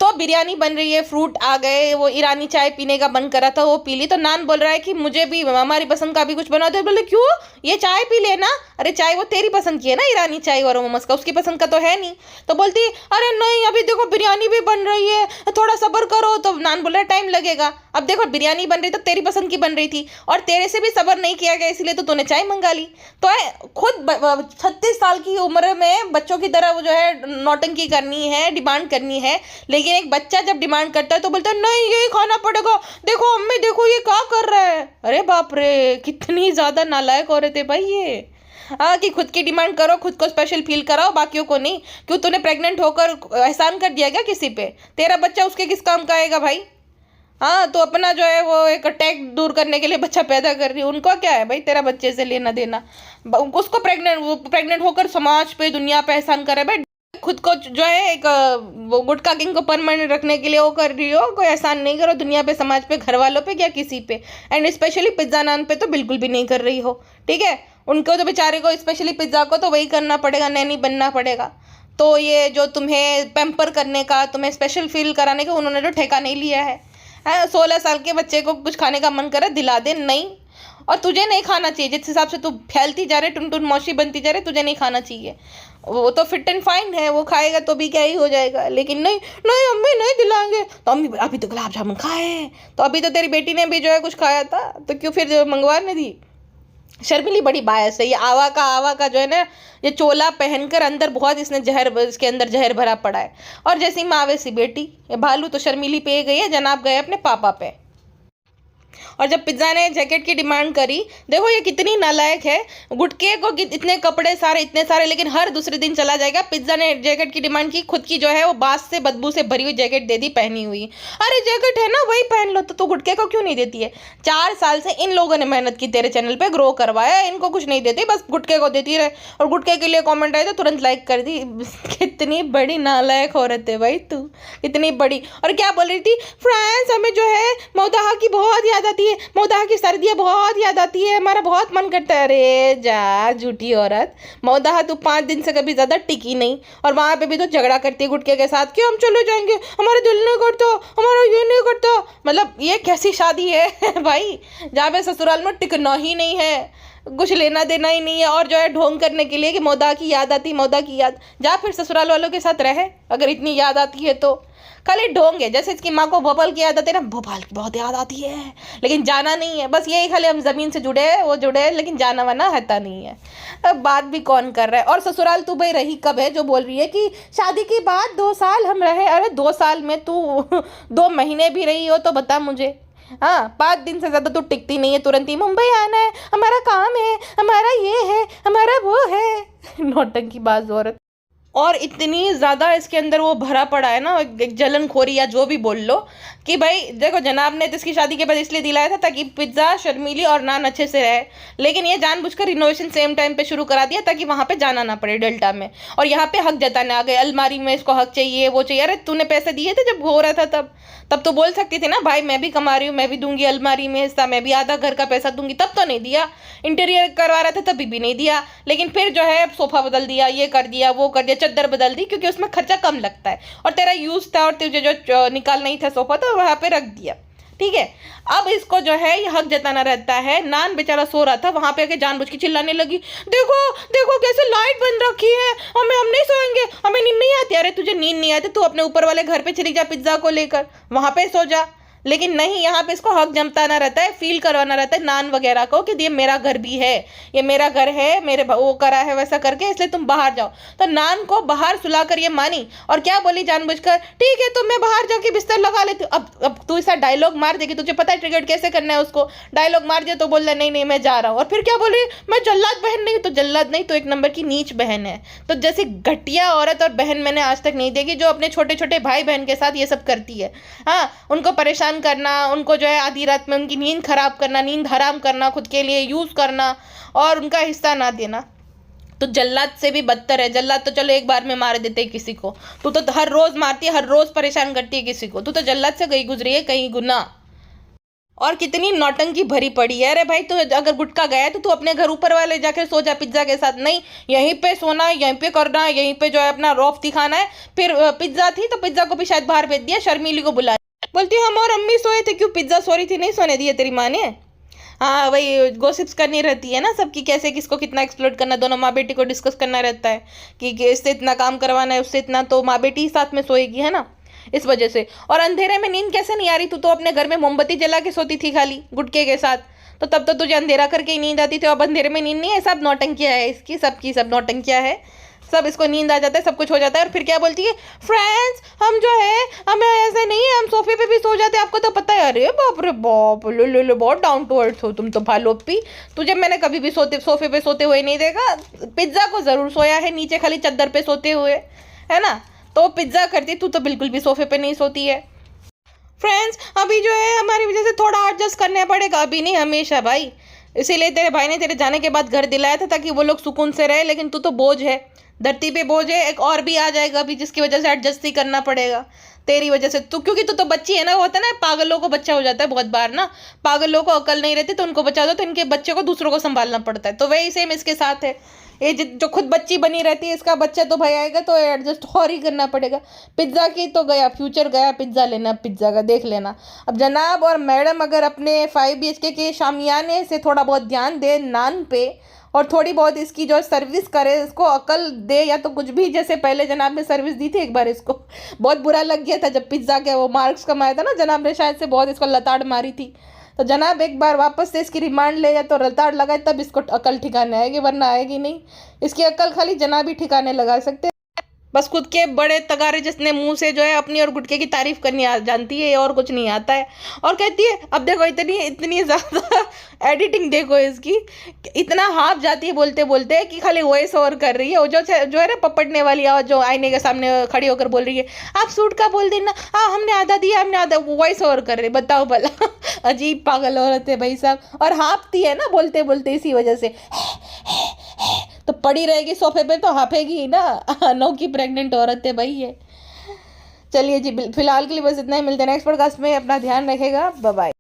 तो बिरयानी बन रही है, फ्रूट आ गए, वो ईरानी चाय पीने का मन करा था वो पी ली। तो नान बोल रहा है कि मुझे भी हमारी पसंद का भी कुछ बना दो। बोले क्यों, ये चाय पी लेना। अरे चाय वो तेरी पसंद की है ना, ईरानी चाय और मोमोज का उसकी पसंद का तो है नहीं। तो बोलती अरे नहीं अभी देखो बिरयानी भी बन रही है, थोड़ा सब्र करो। तो नान बोल रहा है टाइम लगेगा। अब देखो बिरयानी बन रही तो तेरी पसंद की बन रही थी और तेरे से भी सब्र नहीं किया गया, इसलिए तो तूने चाय मंगा ली। तो खुद 36 साल की उम्र में बच्चों की तरह वो जो है नौटंकी करनी है, डिमांड करनी है। लेकिन एक बच्चा जब डिमांड करता है तो बोलता है नहीं यही खाना पड़ेगा, देखो अम्मी देखो ये क्या कर रहा है। अरे बाप रे, कितनी ज्यादा नालायक औरत है भाई ये। हाँ, कि खुद की डिमांड करो, खुद को स्पेशल फील कराओ, बाकियों को नहीं। क्यों तूने प्रेग्नेंट होकर एहसान कर दिया क्या किसी पे? तेरा बच्चा उसके किस काम का आएगा भाई? हाँ, तो अपना जो है वो एक अटैक दूर करने के लिए बच्चा पैदा कर रही है, उनको क्या है भाई तेरा बच्चे से लेना देना। उसको प्रेग्नेंट होकर समाज पे दुनिया पे एहसान करे भाई। खुद को जो है एक वो गुटखा किंग को परमानेंट रखने के लिए वो कर रही हो, कोई एहसान नहीं करो दुनिया पे, समाज पे, घर वालों पे, क्या किसी पे। एंड स्पेशली पिज्जा नान पे तो बिल्कुल भी नहीं कर रही हो, ठीक है। उनको तो बेचारे को स्पेशली पिज्जा को तो वही करना पड़ेगा, नैनी बनना पड़ेगा। तो ये जो तुम्हें पैम्पर करने का, तुम्हें स्पेशल फील कराने का उन्होंने जो ठेका नहीं लिया है। 16 साल के बच्चे को कुछ खाने का मन करे दिला दे, नहीं। और तुझे नहीं खाना चाहिए, जिस हिसाब से तू फैलती जा रहे, टुन टुन मौसी बनती जा रहे, तुझे नहीं खाना चाहिए। वो तो फिट एंड फाइन है, वो खाएगा तो भी क्या ही हो जाएगा। लेकिन नहीं नहीं अम्मी नहीं दिलाएंगे, तो अम्मी अभी तो गुलाब जामुन खाए, तो अभी तो तेरी बेटी ने भी जो है कुछ खाया था, तो क्यों फिर मंगवाने दी। शर्मिली बड़ी बायस है ये। आवा का जो है ना, ये चोला पहनकर अंदर बहुत इसके अंदर जहर भरा पड़ा है। और जैसी माँ वैसी बेटी, ये भालू तो शर्मिली पे गई है, जनाब गए अपने पापा पे। और जब पिज्जा ने जैकेट की डिमांड करी, देखो ये कितनी नालायक है। गुटके को इतने कपड़े सारे इतने सारे, लेकिन हर दूसरे दिन चला जाएगा। पिज्जा ने जैकेट की डिमांड की, खुद की जो है वो बांस से बदबू से भरी हुई जैकेट दे दी पहनी हुई। अरे जैकेट है ना वही पहन लो, तो तू गुटके को क्यों नहीं देती है? 4 साल से इन लोगों ने मेहनत की तेरे चैनल पे, ग्रो करवाया, इनको कुछ नहीं देती, बस गुटके को देती रहे। और गुटके के लिए कॉमेंट आए तो तुरंत लाइक कर दी। कितनी बड़ी नालायक औरत है भाई तू, इतनी बड़ी। और क्या बोल रही थी, फ्रेंड्स हमें जो है मोदाहा की बहुत याद आती है, मोदाहा की सर्दियाँ बहुत याद आती है, हमारा बहुत मन करता है। अरे जा झूठी औरत, मोदाहा तू 5 दिन से कभी ज़्यादा टिकी नहीं, और वहाँ पे भी तो झगड़ा करती है गुटके के साथ कि हम चले जाएंगे, हमारा दिल नहीं करता, हमारा ये नहीं करता। मतलब ये कैसी शादी है भाई, जहाँ पे ससुराल में टिकना ही नहीं है। कुछ लेना देना ही नहीं है, और जो है ढोंग करने के लिए कि मौदा की याद आती, मौदा की याद। जा फिर ससुराल वालों के साथ रहे अगर इतनी याद आती है तो। खाली ढोंग है, जैसे इसकी माँ को भोपाल की याद आती है ना, भोपाल की बहुत याद आती है, लेकिन जाना नहीं है। बस यही खाली हम ज़मीन से जुड़े हैं, वो जुड़े हैं, लेकिन जाना वाना हता नहीं है। अब बात भी कौन कर रहा है। और ससुराल तू भाई रही कब है जो बोल रही है कि शादी के बाद 2 साल हम रहे। अरे 2 साल में तू 2 महीने भी रही हो तो बता मुझे। हाँ, 5 दिन से ज़्यादा तो टिकती नहीं है, तुरंत ही मुंबई आना है, हमारा काम है, हमारा ये है, हमारा वो है। नौटंकीबाज औरत। और इतनी ज़्यादा इसके अंदर वो भरा पड़ा है ना, एक जलनखोरी या जो भी बोल लो, कि भाई देखो जनाब ने तो इसकी शादी के बाद इसलिए दिलाया था ताकि पिज्ज़ा, शर्मीली और नान अच्छे से रहे, लेकिन ये जानबूझकर रिनोवेशन सेम टाइम पे शुरू करा दिया ताकि वहाँ पे जाना ना पड़े डेल्टा में। और यहाँ पे हक जताने आ गए, अलमारी में इसको हक चाहिए, वो चाहिए। अरे तूने पैसे दिए थे जब हो रहा था तब तब तो बोल सकती थी ना, भाई मैं भी कमा रही हूँ, मैं भी दूंगी अलमारी में हिस्सा, मैं भी आधा घर का पैसा दूंगी। तब तो नहीं दिया। इंटीरियर करवा रहा था तभी भी नहीं दिया, लेकिन फिर जो है सोफा बदल दिया, ये कर दिया, वो कर दिया, चद्दर बदल दी, क्योंकि उसमें खर्चा कम लगता है और तेरा यूज था और तुझे जो निकालना ही था सोफा तो वहाँ पे रख दिया। ठीक है, अब इसको जो है ये हक जताना रहता है। नान बेचारा सो रहा था, वहां पे आके जानबूझ के चिल्लाने लगी, देखो देखो कैसे लाइट बंद रखी है, हम नहीं सोएंगे, हमें नींद नहीं आती। अरे तुझे नींद नहीं आती, तू अपने ऊपर वाले घर पे चली जा, पिज्जा को लेकर वहां पे सो जा। लेकिन नहीं, यहाँ पे इसको हक जमताना रहता है, फील करवाना रहता है नान वगैरह को कि ये मेरा घर भी है, ये मेरा घर है, मेरे वो करा है वैसा करके, इसलिए तुम बाहर जाओ। तो नान को बाहर सुलाकर ये मानी और क्या बोली जानबूझकर, ठीक है तो मैं बाहर जाके बिस्तर लगा लेती हूँ। अब तू ऐसा डायलॉग मार देगी, तुझे पता है ट्रिगर कैसे करना है उसको। डायलॉग मार दिया तो बोल रहा नहीं नहीं मैं जा रहा हूँ, और फिर क्या बोली, मैं जल्लाद बहन नहीं। तो जल्लाद नहीं तो एक नंबर की नीच बहन है। तो जैसी घटिया औरत और बहन मैंने आज तक नहीं देखी जो अपने छोटे छोटे भाई बहन के साथ ये सब करती है। हाँ, उनको परेशान करना, उनको जो है आधी रात में उनकी नींद खराब करना, नींद हराम करना, खुद के लिए यूज करना और उनका हिस्सा ना देना। तो जल्लाद से भी बदतर है। जल्लाद तो चलो एक बार में मार देते हैं किसी को, तू तो हर रोज मारती है, हर रोज परेशान करती है किसी को। तू तो जल्लाद से गई गुजरी है कहीं गुना। और कितनी नौटंकी भरी पड़ी है। अरे भाई तो अगर गुटका गया है तो तू अपने घर ऊपर वाले जाकर सो जा पिज्जा के साथ। नहीं, यहीं पे सोना है, यहीं पे करना है, यहीं पे जो है अपना रौफ दिखाना है। फिर पिज्जा थी तो पिज्जा को भी शायद बाहर भेज दिया, शर्मीली को बुला, बोलती हम और अम्मी सोए थे, क्यों पिज्जा सो रही थी, नहीं सोने दिए तेरी माँ ने। हाँ, वही गॉसिप्स करनी रहती है ना सबकी, कैसे किसको कितना एक्सप्लोर करना, दोनों माँ बेटी को डिस्कस करना रहता है कि इससे इतना काम करवाना है, उससे इतना, तो माँ बेटी ही साथ में सोएगी, है ना, इस वजह से। और अंधेरे में नींद कैसे नहीं आ रही, तू तो अपने घर में मोमबत्ती जला के सोती थी खाली गुटके के साथ, तो तब तो तुझे अंधेरा करके ही नींद आती थी। अब अंधेरे में नींद नहीं है, सब नौटंकिया है इसकी, सबकी सब नौटंकिया है, सब इसको नींद आ जाता है, सब कुछ हो जाता है। और फिर क्या बोलती है, फ्रेंड्स हम जो है हमें ऐसे नहीं है, हम सोफे पे भी सो जाते हैं, आपको तो पता है। अरे बाप रे बाप, लो बहुत डाउन टू अर्थ हो तुम तो भालोपी। तुझे मैंने कभी भी सोफे पे सोते हुए नहीं देखा। पिज्जा को जरूर सोया है नीचे खाली चद्दर पे सोते हुए, है ना, तो पिज्जा करती, तू तो बिल्कुल भी सोफे पे नहीं सोती है। फ्रेंड्स अभी जो है हमारी वजह से थोड़ा एडजस्ट करना पड़ेगा, अभी नहीं हमेशा भाई। इसीलिए तेरे भाई ने तेरे जाने के बाद घर दिलाया था ताकि वो लोग सुकून से रहे, लेकिन तू तो बोझ है, धरती पे बोझ है। एक और भी आ जाएगा अभी जिसकी वजह से एडजस्ट ही करना पड़ेगा तेरी वजह से। तू क्योंकि तू तो बच्ची है ना, वो होता है ना पागलों को बच्चा हो जाता है बहुत बार ना, पागलों को अकल नहीं रहती तो उनको बचा दो, तो इनके बच्चे को दूसरों को संभालना पड़ता है। तो वही सेम इसके साथ है, ये जो खुद बच्ची बनी रहती है, इसका बच्चा तो भाई आएगा तो एडजस्ट और ही करना पड़ेगा। पिज्ज़ा की तो गया फ्यूचर, गया पिज्ज़ा लेना, पिज्ज़ा का देख लेना। अब जनाब और मैडम अगर अपने 5 BHK के शामियाने से थोड़ा बहुत ध्यान दे नान पे, और थोड़ी बहुत इसकी जो सर्विस करे, इसको अकल दे या तो कुछ भी, जैसे पहले जनाब ने सर्विस दी थी एक बार, इसको बहुत बुरा लग गया था जब पिज्ज़ा के वो मार्क्स कमाया था ना, जनाब ने शायद से बहुत इसको लताड़ मारी थी। तो जनाब एक बार वापस से इसकी रिमांड ले या तो लताड़ लगाए तब इसको अकल ठिकाने आएगी, वरना आएगी नहीं। इसकी अकल खाली जनाब ही ठिकाने लगा सकते हैं। बस खुद के बड़े तगारे जिसने मुंह से जो है अपनी और गुटके की तारीफ करनी जानती है, और कुछ नहीं आता है। और कहती है, अब देखो इतनी ज़्यादा एडिटिंग देखो इसकी, इतना हाफ जाती है बोलते बोलते कि खाली वॉइस ओवर कर रही है। वो जो है ना पपड़ने वाली आवाज़, जो आईने के सामने खड़ी होकर बोल रही है, आप सूट का बोल देना, हाँ हमने आधा दिया, हमने आधा, वॉइस ओवर कर रही, बताओ भला। अजीब पागल औरत है भाई साहब। और हाँफती है ना बोलते बोलते, इसी वजह से तो पड़ी रहेगी सोफे पे तो हाफेगी ही ना। अनोखी प्रेग्नेंट औरत है भाई ये। चलिए जी, फिलहाल के लिए बस इतना ही, मिलते हैं नेक्स्ट पॉडकास्ट में, अपना ध्यान रखेगा, बाय बाय।